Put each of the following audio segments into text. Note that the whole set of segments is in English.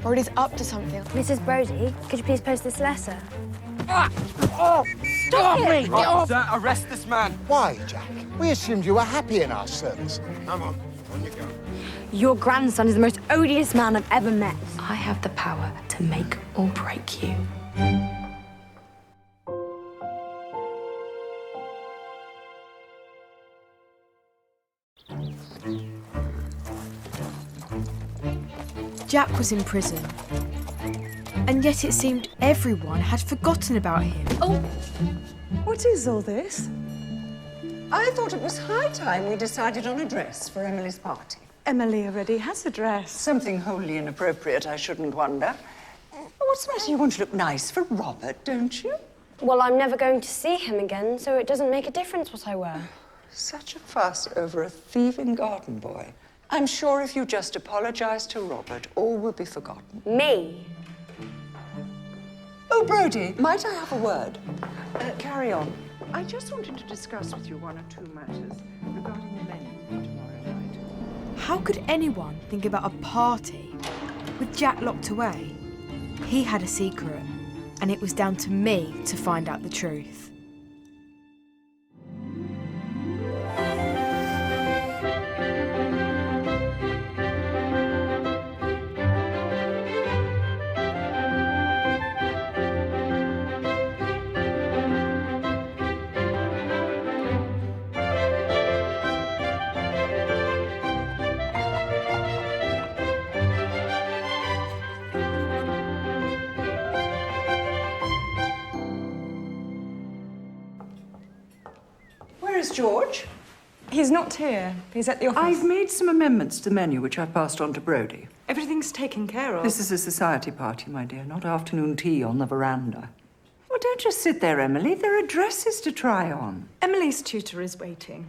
Brody's up to something. Mrs. Brody, could you please post this letter? Stop me! Get off! Sir, arrest this man. Why, Jack? We assumed you were happy in our service. Come on you go. Your grandson is the most odious man I've ever met. I have the power to make or break you. Jack was in prison. And yet it seemed everyone had forgotten about him. Oh, what is all this? I thought it was high time we decided on a dress for Emily's party. Emily already has a dress. Something wholly inappropriate, I shouldn't wonder. What's the matter? You want to look nice for Robert, don't you? Well, I'm never going to see him again, so it doesn't make a difference what I wear. Such a fuss over a thieving garden boy. I'm sure if you just apologise to Robert, all will be forgotten. Me? Oh, Brodie, might I have a word? Carry on. I just wanted to discuss with you one or two matters regarding the menu for tomorrow night. How could anyone think about a party with Jack locked away? He had a secret, and it was down to me to find out the truth. Where's George? He's not here. He's at the office. I've made some amendments to the menu, which I've passed on to Brodie. Everything's taken care of. This is a society party, my dear, not afternoon tea on the veranda. Well, don't just sit there, Emily. There are dresses to try on. Emily's tutor is waiting.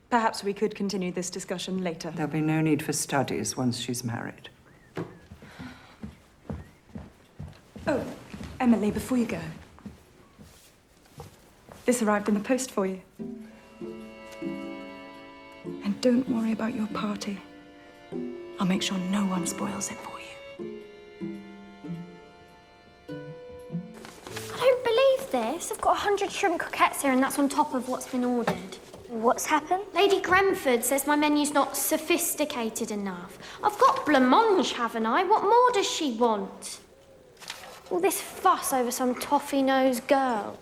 Perhaps we could continue this discussion later. There'll be no need for studies once she's married. Oh, Emily, before you go. This arrived in the post for you. And don't worry about your party. I'll make sure no one spoils it for you. I don't believe this. I've got 100 shrimp croquettes here, and that's on top of what's been ordered. What's happened? Lady Grenford says my menu's not sophisticated enough. I've got blancmange, haven't I? What more does she want? All this fuss over some toffee-nosed girl.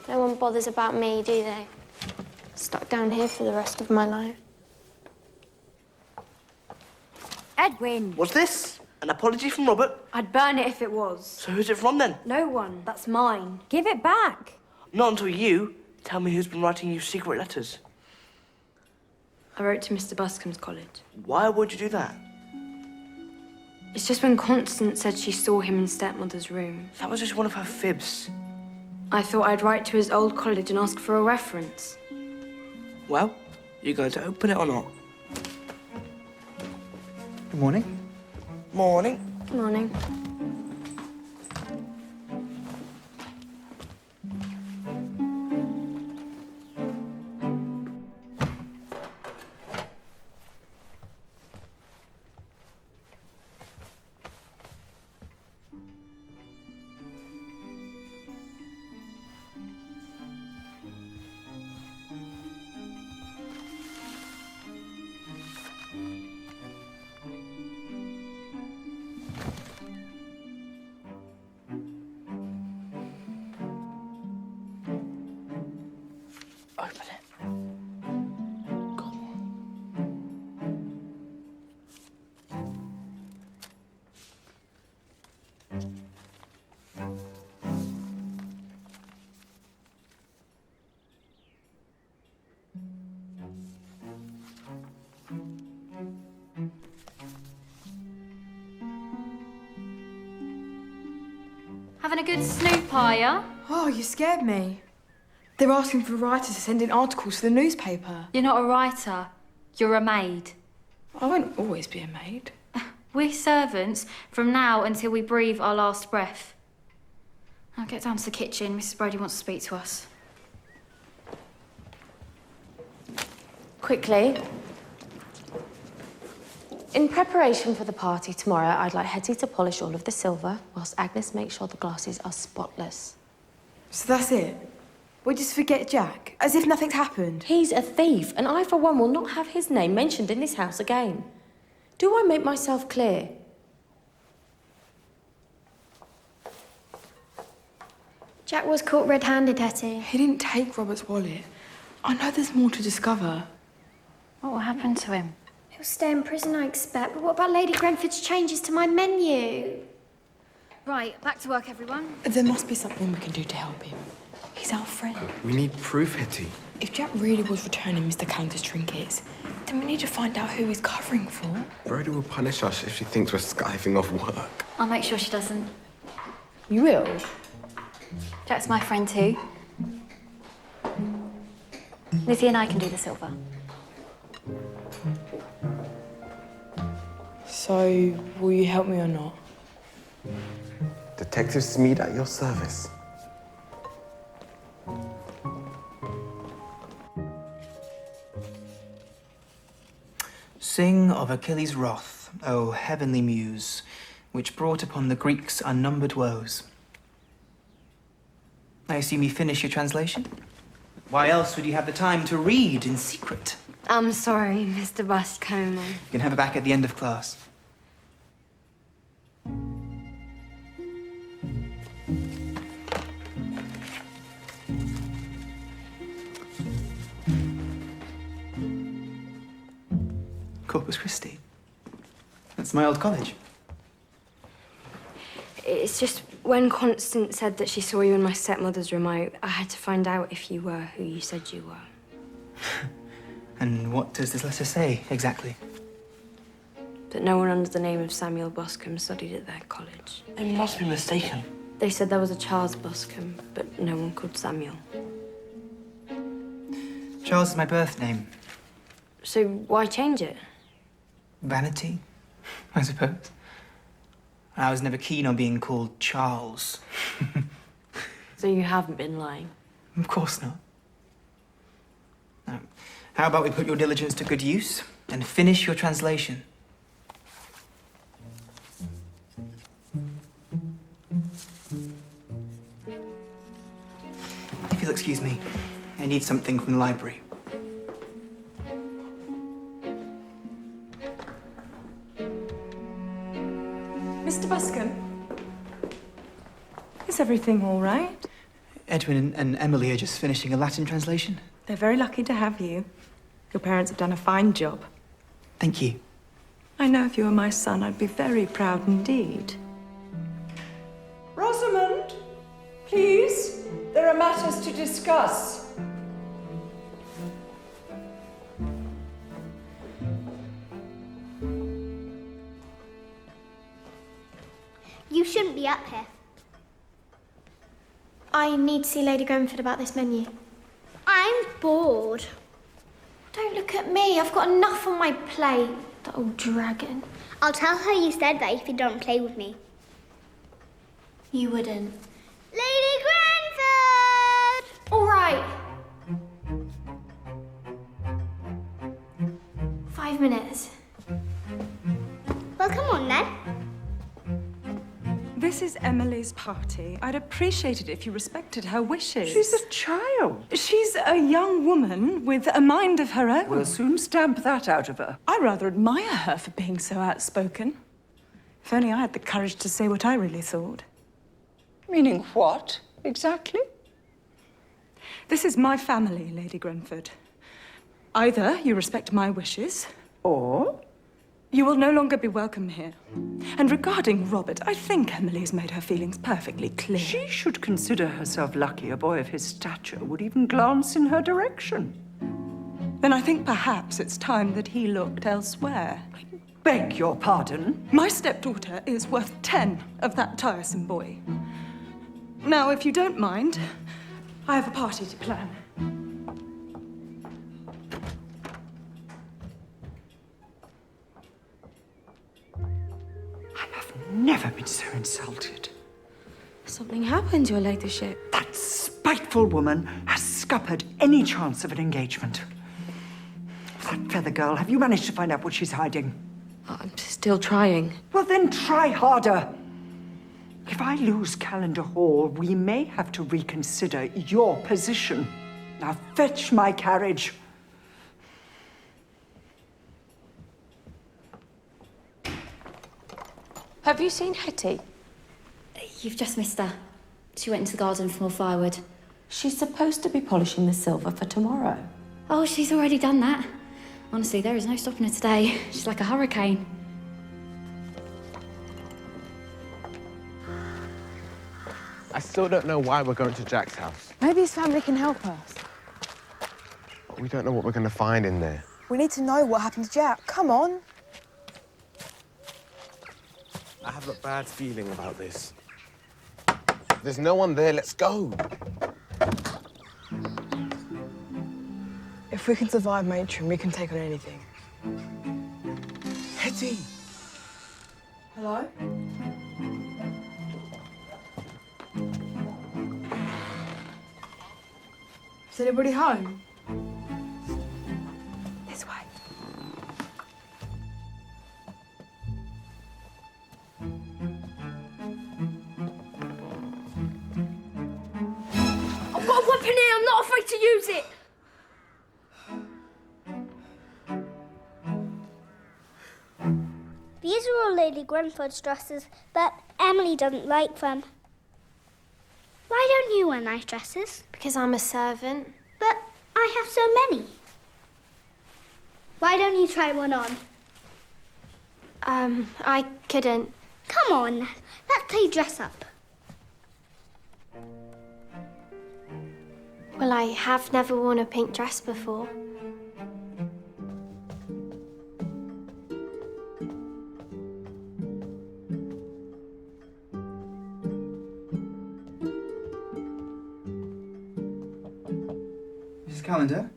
No one bothers about me, do they? Stuck down here for the rest of my life. Edwin! What's this? An apology from Robert? I'd burn it if it was. So who's it from then? No one. That's mine. Give it back. Not until you tell me who's been writing you secret letters. I wrote to Mr. Buscombe's college. Why would you do that? It's just when Constance said she saw him in stepmother's room. That was just one of her fibs. I thought I'd write to his old college and ask for a reference. Well, you going to open it or not? Good morning. Morning. Good morning. Open it. Go on. Having a good snoop, are ya? Oh, you scared me. They're asking for writers to send in articles to the newspaper. You're not a writer. You're a maid. I won't always be a maid. We're servants from now until we breathe our last breath. Now get down to the kitchen. Mrs. Brody wants to speak to us. Quickly. In preparation for the party tomorrow, I'd like Hetty to polish all of the silver, whilst Agnes makes sure the glasses are spotless. So that's it? We just forget Jack, as if nothing's happened. He's a thief, and I, for one, will not have his name mentioned in this house again. Do I make myself clear? Jack was caught red-handed, Hetty. He didn't take Robert's wallet. I know there's more to discover. What will happen to him? He'll stay in prison, I expect. But what about Lady Grenford's changes to my menu? Right, back to work, everyone. There must be something we can do to help him. He's our friend. We need proof, Hetty. If Jack really was returning Mr. Cantor's trinkets, then we need to find out who he's covering for. Brody will punish us if she thinks we're skiving off work. I'll make sure she doesn't. You will? Jack's my friend too. Lizzie and I can do the silver. So, will you help me or not? Detective Smead at your service. Sing of Achilles' wrath, O heavenly muse, which brought upon the Greeks unnumbered woes. I assume you finished your translation? Why else would you have the time to read in secret? I'm sorry, Mr. Buscombe. You can have it back at the end of class. Corpus Christi. That's my old college. It's just when Constance said that she saw you in my stepmother's room, I had to find out if you were who you said you were. And what does this letter say, exactly? That no one under the name of Samuel Buscombe studied at their college. They must be mistaken. They said there was a Charles Buscombe, but no one called Samuel. Charles is my birth name. So why change it? Vanity, I suppose. I was never keen on being called Charles. So you haven't been lying? Of course not. Now, how about we put your diligence to good use and finish your translation? If you'll excuse me, I need something from the library. Mr. Buscombe, is everything all right? Edwin and Emily are just finishing a Latin translation. They're very lucky to have you. Your parents have done a fine job. Thank you. I know if you were my son, I'd be very proud indeed. Rosamond, please. There are matters to discuss. You shouldn't be up here. I need to see Lady Grenford about this menu. I'm bored. Don't look at me. I've got enough on my plate. That old dragon. I'll tell her you said that if you don't play with me. You wouldn't. Lady Grenford! All right. 5 minutes. Well, come on then. This is Emily's party. I'd appreciate it if you respected her wishes. She's a child. She's a young woman with a mind of her own. We'll soon stamp that out of her. I rather admire her for being so outspoken. If only I had the courage to say what I really thought. Meaning what, exactly? This is my family, Lady Grenford. Either you respect my wishes, or you will no longer be welcome here. And regarding Robert, I think Emily's made her feelings perfectly clear. she should consider herself lucky a boy of his stature would even glance in her direction. Then I think perhaps it's time that he looked elsewhere. Beg your pardon? My stepdaughter is worth 10 of that tiresome boy. Now, if you don't mind, I have a party to plan. Never been so insulted. Something happened, your ladyship. That spiteful woman has scuppered any chance of an engagement. That Feather girl, have you managed to find out what she's hiding? I'm still trying. Well, then try harder. If I lose Calendar Hall, we may have to reconsider your position. Now fetch my carriage. Have you seen Hetty? You've just missed her. She went into the garden for more firewood. She's supposed to be polishing the silver for tomorrow. Oh, she's already done that. Honestly, there is no stopping her today. She's like a hurricane. I still don't know why we're going to Jack's house. Maybe his family can help us. We don't know what we're going to find in there. We need to know what happened to Jack. Come on. I have a bad feeling about this. There's no one there. Let's go. If we can survive Matron, we can take on anything. Hetty! Hello? Is anybody home? This way. I've got a weapon here. I'm not afraid to use it. These are all Lady Grenford's dresses, but Emily doesn't like them. Why don't you wear nice dresses? Because I'm a servant. But I have so many. Why don't you try one on? I couldn't. Come on, let's play dress up. Well, I have never worn a pink dress before. Mrs. Calendar?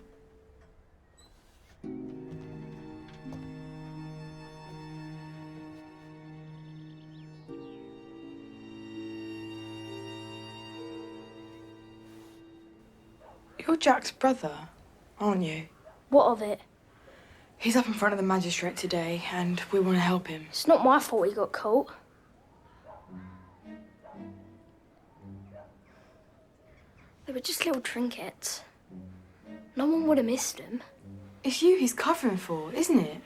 You're Jack's brother, aren't you? What of it? He's up in front of the magistrate today, and we want to help him. It's not my fault he got caught. They were just little trinkets. No one would have missed him. It's you he's covering for, isn't it?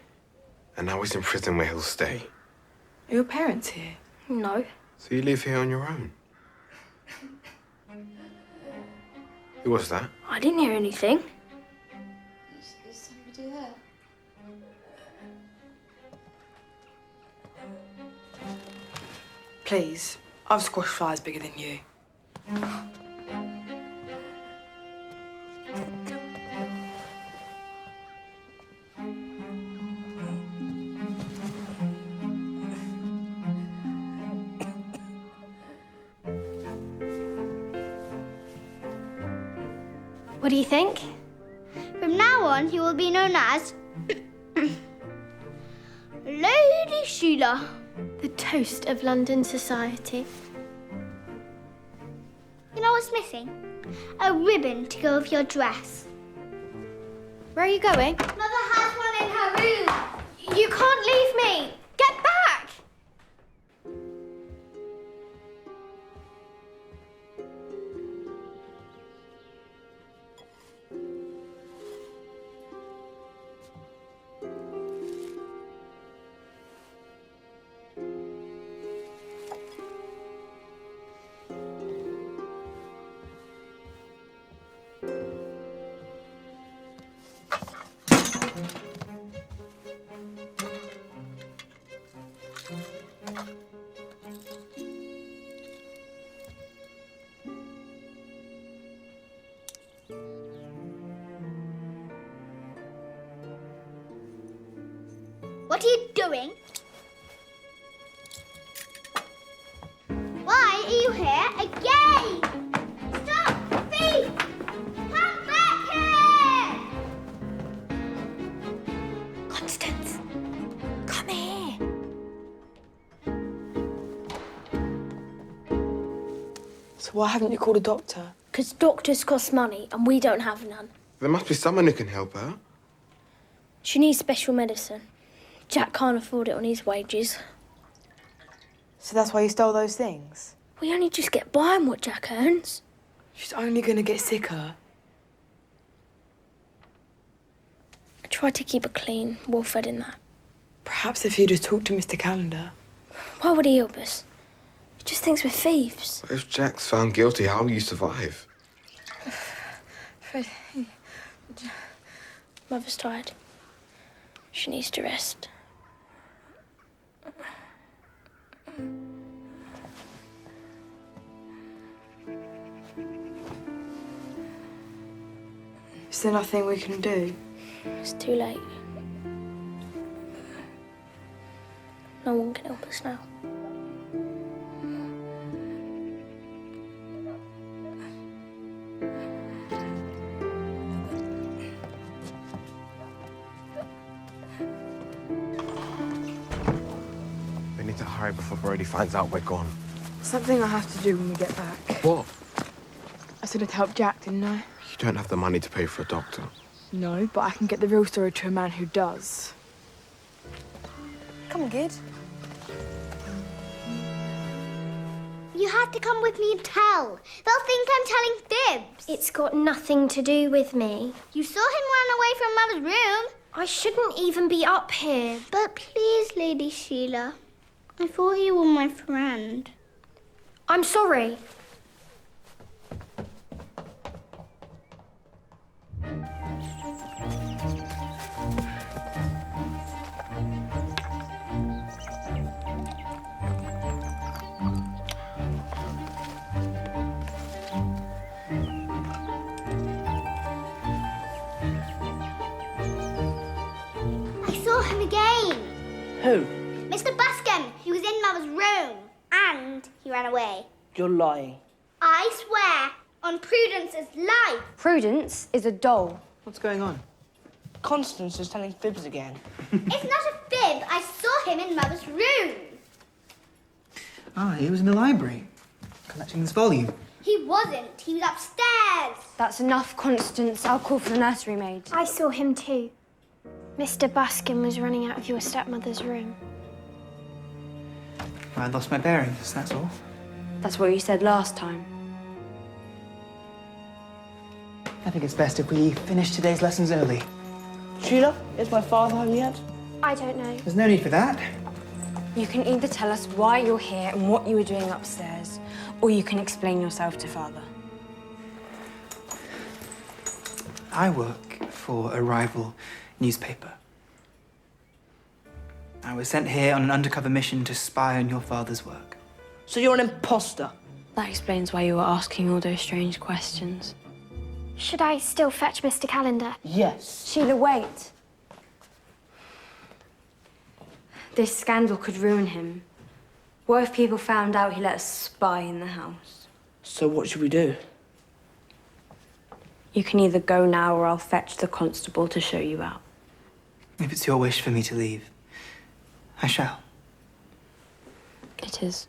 And now he's in prison where he'll stay. Are your parents here? No. So you live here on your own? Who was that? I didn't hear anything. Is somebody there? Please, I've squashed flies bigger than you. What do you think? From now on, he will be known as Lady Sheila. The toast of London society. You know what's missing? A ribbon to go with your dress. Where are you going? Mother has one in her room. You can't leave me! Get back! What are you doing? Why are you here again? Stop! Thief! Come back here! Constance, come here. So why haven't you called a doctor? Because doctors cost money and we don't have none. There must be someone who can help her. She needs special medicine. Jack can't afford it on his wages. So that's why you stole those things? We only just get by on what Jack earns. She's only gonna get sicker. I tried to keep her clean, well-fed in that. Perhaps if you just talked to Mr. Calendar. Why would he help us? He just thinks we're thieves. If Jack's found guilty, how will you survive? Fred, Mother's tired. She needs to rest. Is there nothing we can do? It's too late. No one can help us now. We need to hurry before Brody finds out we're gone. Something I have to do when we get back. What? I said I'd help Jack, didn't I? You don't have the money to pay for a doctor. No, but I can get the real story to a man who does. Come on, kid. You have to come with me and tell. They'll think I'm telling fibs. It's got nothing to do with me. You saw him run away from Mother's room. I shouldn't even be up here. But please, Lady Sheila, I thought you were my friend. I'm sorry. Him again. Who? Mr. Buscombe. He was in Mother's room. And he ran away. You're lying. I swear on Prudence's life. Prudence is a doll. What's going on? Constance is telling fibs again. It's not a fib. I saw him in Mother's room. Ah, he was in the library, collecting this volume. He wasn't. He was upstairs. That's enough, Constance. I'll call for the nursery maid. I saw him too. Mr. Buscombe was running out of your stepmother's room. I lost my bearings, that's all. That's what you said last time. I think it's best if we finish today's lessons early. Sheila, is my father home yet? I don't know. There's no need for that. You can either tell us why you're here and what you were doing upstairs, or you can explain yourself to Father. I work for a rival newspaper. I was sent here on an undercover mission to spy on your father's work. So you're an imposter? That explains why you were asking all those strange questions. Should I still fetch Mr. Calendar? Yes. Sheila, wait. This scandal could ruin him. What if people found out he let us spy in the house? So what should we do? You can either go now or I'll fetch the constable to show you out. If it's your wish for me to leave, I shall. It is.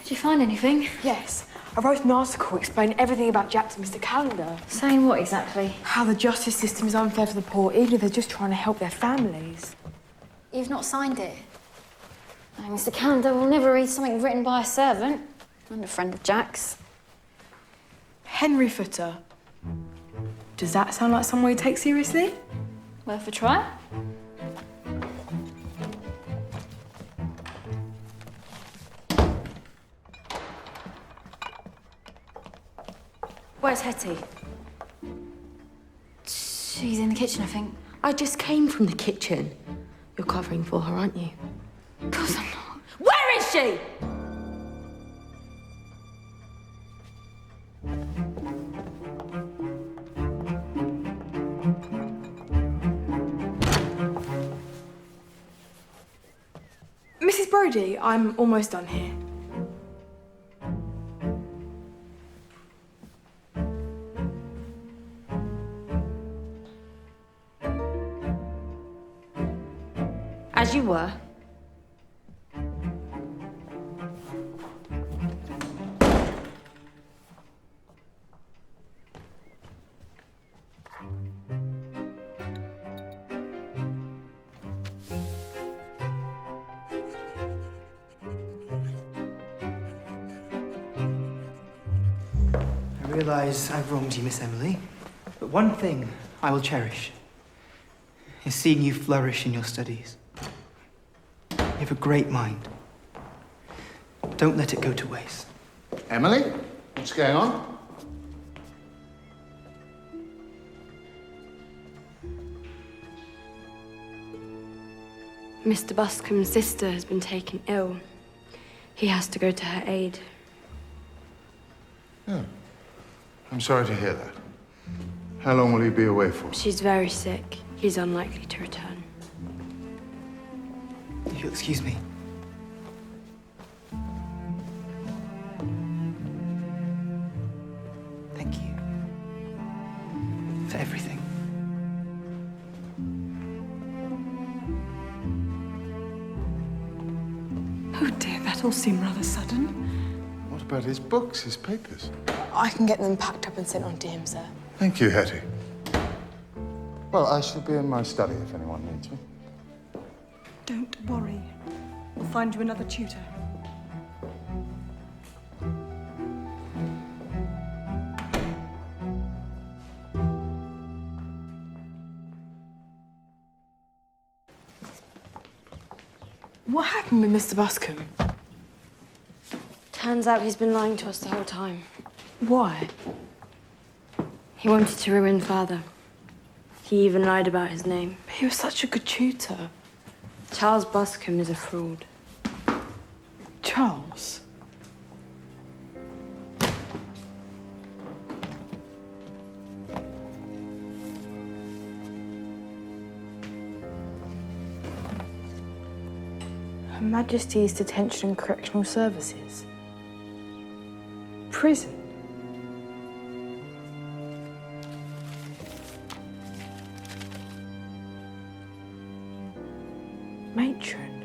Did you find anything? Yes. I wrote an article explaining everything about Jack to Mr. Calendar. Saying what exactly? How the justice system is unfair for the poor, even if they're just trying to help their families. You've not signed it. Oh, Mr. Calendar will never read something written by a servant. I'm a friend of Jack's. Henry Footer. Does that sound like someone you take seriously? Worth a try. Where's Hetty? She's in the kitchen, I think. I just came from the kitchen. You're covering for her, aren't you? Of course I'm not. Where is she? Mrs. Brodie, I'm almost done here. as you were. I realise I've wronged you, Miss Emily, but one thing I will cherish is seeing you flourish in your studies. You have a great mind. Don't let it go to waste. Emily, what's going on? Mr. Buscombe's sister has been taken ill. He has to go to her aid. Yeah. I'm sorry to hear that. How long will he be away for? She's very sick. He's unlikely to return. If you'll excuse me. Thank you for everything. Oh dear, that all seemed rather sudden. What about his books, his papers? I can get them packed up and sent on to him, sir. Thank you, Hetty. Well, I shall be in my study if anyone needs me. Don't worry. We'll find you another tutor. What happened with Mr. Buscombe? Turns out he's been lying to us the whole time. Why? He wanted to ruin Father. He even lied about his name. He was such a good tutor. Charles Buscombe is a fraud. Charles? Her Majesty's Detention and Correctional Services. Prison. Matron.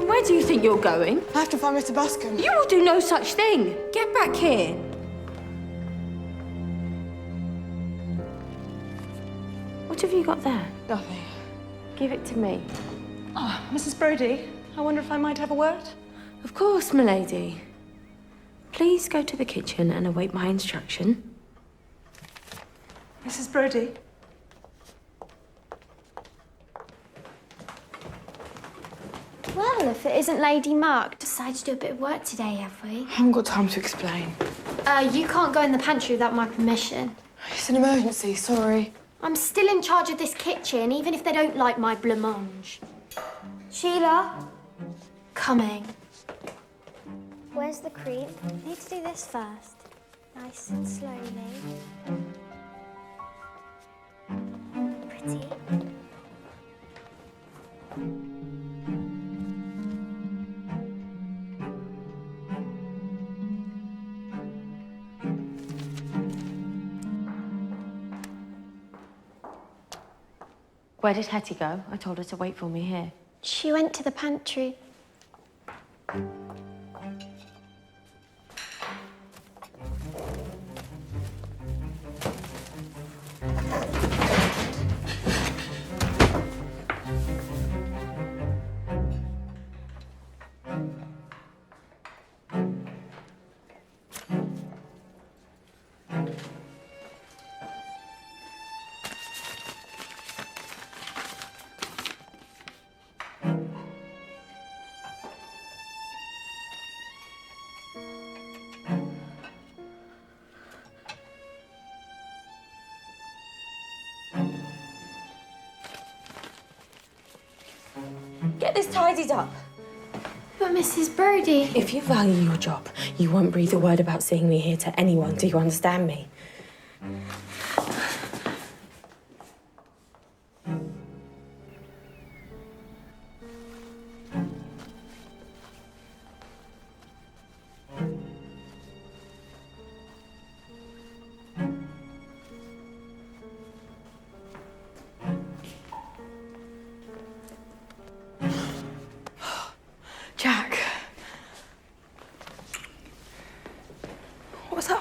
Where do you think you're going? I have to find Mr. Buscombe. You will do no such thing. Get back here. What have you got there? Nothing. Give it to me. Oh, Mrs. Brodie, I wonder if I might have a word? Of course, milady. Please go to the kitchen and await my instruction. Mrs. Brodie? Well, if it isn't Lady Mark, decided to do a bit of work today, have we? I haven't got time to explain. You can't go in the pantry without my permission. It's an emergency, sorry. I'm still in charge of this kitchen, even if they don't like my blancmange. Sheila? Coming. Where's the cream? Need to do this first. Nice and slowly. Pretty. Where did Hetty go? I told her to wait for me here. She went to the pantry. Get this tidied up. But Mrs. Brodie... If you value your job, you won't breathe a word about seeing me here to anyone. Do you understand me?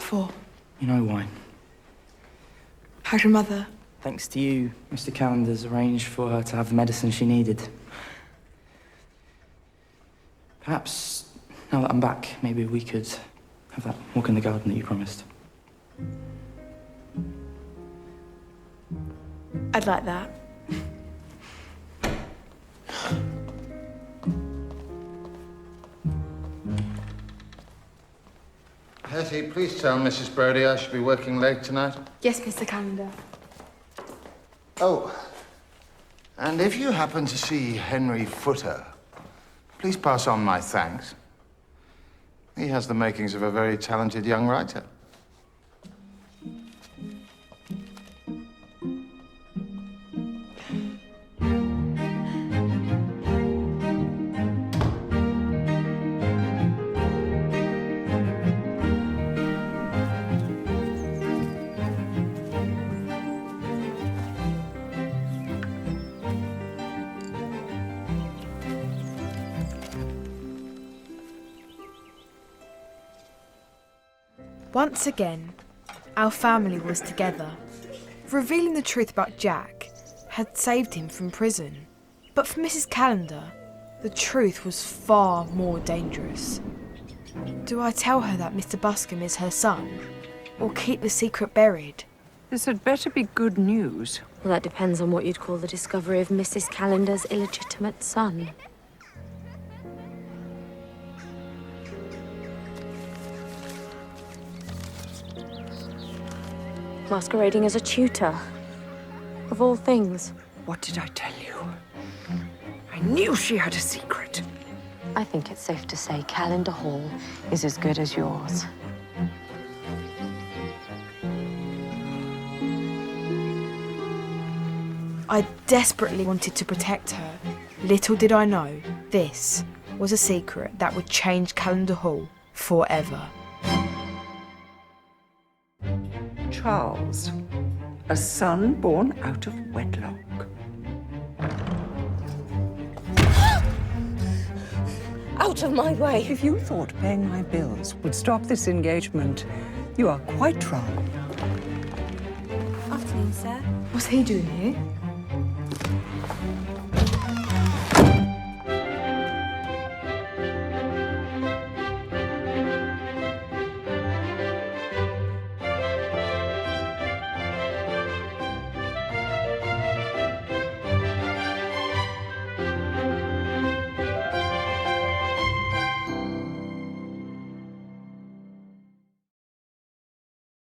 for? You know why. How's your mother? Thanks to you, Mr. Calendar's arranged for her to have the medicine she needed. Perhaps, now that I'm back, maybe we could have that walk in the garden that you promised. I'd like that. Hetty, please tell Mrs. Brodie I should be working late tonight. Yes, Mr. Calendar. Oh, and if you happen to see Henry Footer, please pass on my thanks. He has the makings of a very talented young writer. Once again, our family was together. Revealing the truth about Jack had saved him from prison. But for Mrs. Calendar, the truth was far more dangerous. Do I tell her that Mr. Buscombe is her son, or keep the secret buried? This had better be good news. Well, that depends on what you'd call the discovery of Mrs. Calendar's illegitimate son. Masquerading as a tutor, of all things. What did I tell you? I knew she had a secret. I think it's safe to say Calendar Hall is as good as yours. I desperately wanted to protect her. Little did I know, this was a secret that would change Calendar Hall forever. Charles, a son born out of wedlock. Out of my way! If you thought paying my bills would stop this engagement, you are quite wrong. Afternoon, sir. What's he doing here?